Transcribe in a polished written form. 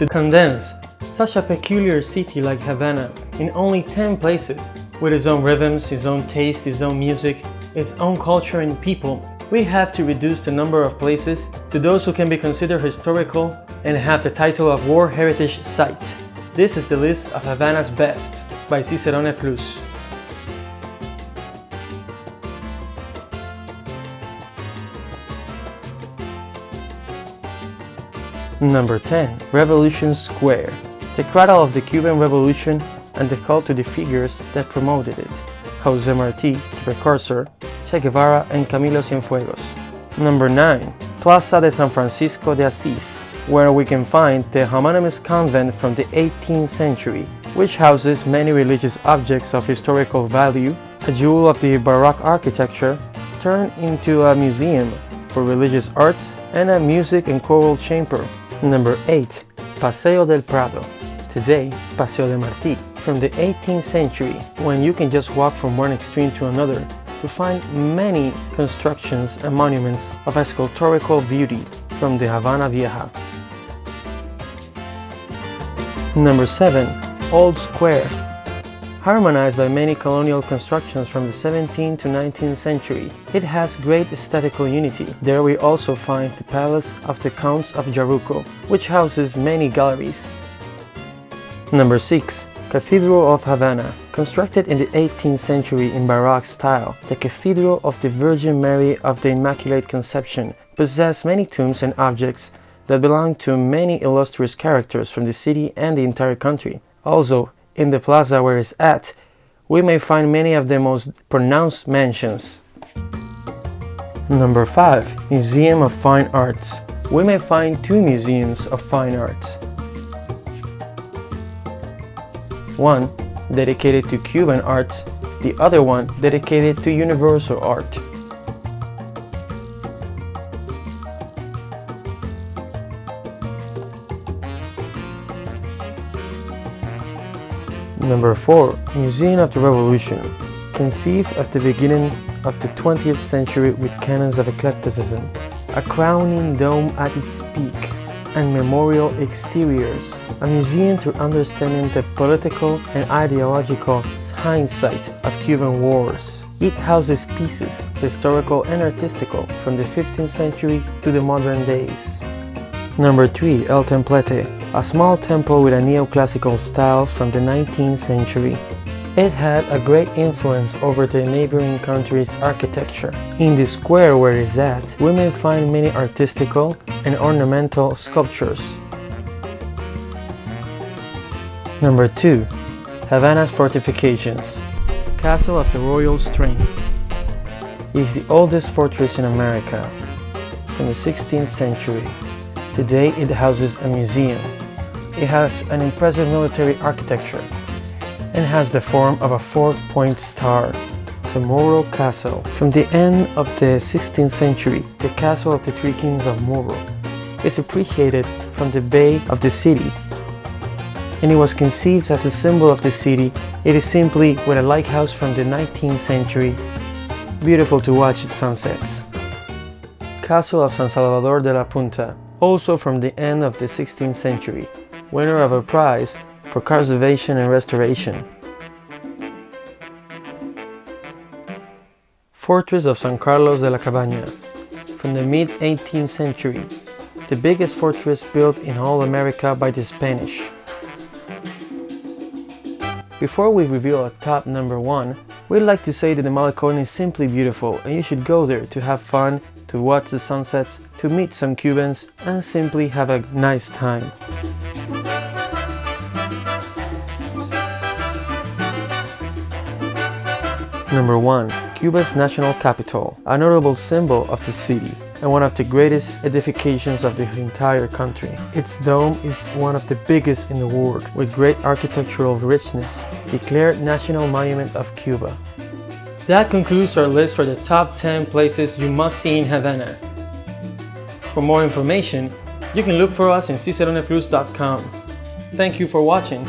to condense such a peculiar city like Havana in only 10 places, with its own rhythms, its own taste, its own music, its own culture and people, we have to reduce the number of places to those who can be considered historical and have the title of World Heritage Site. This is the list of Havana's best by Cicerone Plus. Number 10. Revolution Square. The cradle of the Cuban Revolution and the call to the figures that promoted it. José Martí, the precursor, Che Guevara and Camilo Cienfuegos. Number 9. Plaza de San Francisco de Asis, where we can find the homonymous convent from the 18th century, which houses many religious objects of historical value, a jewel of the Baroque architecture, turned into a museum for religious arts and a music and choral chamber. Number 8. Paseo del Prado, today Paseo de Martí, from the 18th century, when you can just walk from one extreme to another to find many constructions and monuments of a sculptorical beauty from the Havana Vieja. Number 7. Old Square. Harmonized by many colonial constructions from the 17th to 19th century, it has great aesthetical unity. There we also find the Palace of the Counts of Jaruco, which houses many galleries. Number 6. Cathedral of Havana. Constructed in the 18th century in Baroque style, the Cathedral of the Virgin Mary of the Immaculate Conception possesses many tombs and objects that belong to many illustrious characters from the city and the entire country. Also, in the plaza where it's at, we may find many of the most pronounced mansions. Number 5. Museum of Fine Arts. We may find 2 museums of fine arts. One dedicated to Cuban arts, the other one dedicated to universal art. Number 4. Museum of the Revolution. Conceived at the beginning of the 20th century with canons of eclecticism, a crowning dome at its peak, and memorial exteriors, a museum to understanding the political and ideological hindsight of Cuban wars. It houses pieces, historical and artistical, from the 15th century to the modern days. Number 3. El Templete, a small temple with a neoclassical style from the 19th century. It had a great influence over the neighboring country's architecture. In the square where it is at, we may find many artistical and ornamental sculptures. Number 2. Havana's fortifications. Castle of the Royal Strength. It is the oldest fortress in America, from the 16th century. Today it houses a museum. It has an impressive military architecture and has the form of a 4-point star. The Moro Castle. From the end of the 16th century, the Castle of the Three Kings of Moro is appreciated from the bay of the city, and it was conceived as a symbol of the city. It is simply with a lighthouse from the 19th century, beautiful to watch its sunsets. Castle of San Salvador de la Punta, also from the end of the 16th century, winner of a prize for conservation and restoration. Fortress of San Carlos de la Cabaña, from the mid-18th century, the biggest fortress built in all America by the Spanish. Before we reveal a top number 1, we'd like to say that the Malecón is simply beautiful and you should go there to have fun, to watch the sunsets, to meet some Cubans, and simply have a nice time. Number 1. Cuba's national capital, a notable symbol of the city and one of the greatest edifications of the entire country. Its dome is one of the biggest in the world, with great architectural richness, declared National Monument of Cuba. That concludes our list for the top 10 places you must see in Havana. For more information, you can look for us in ciceroneplus.com. Thank you for watching.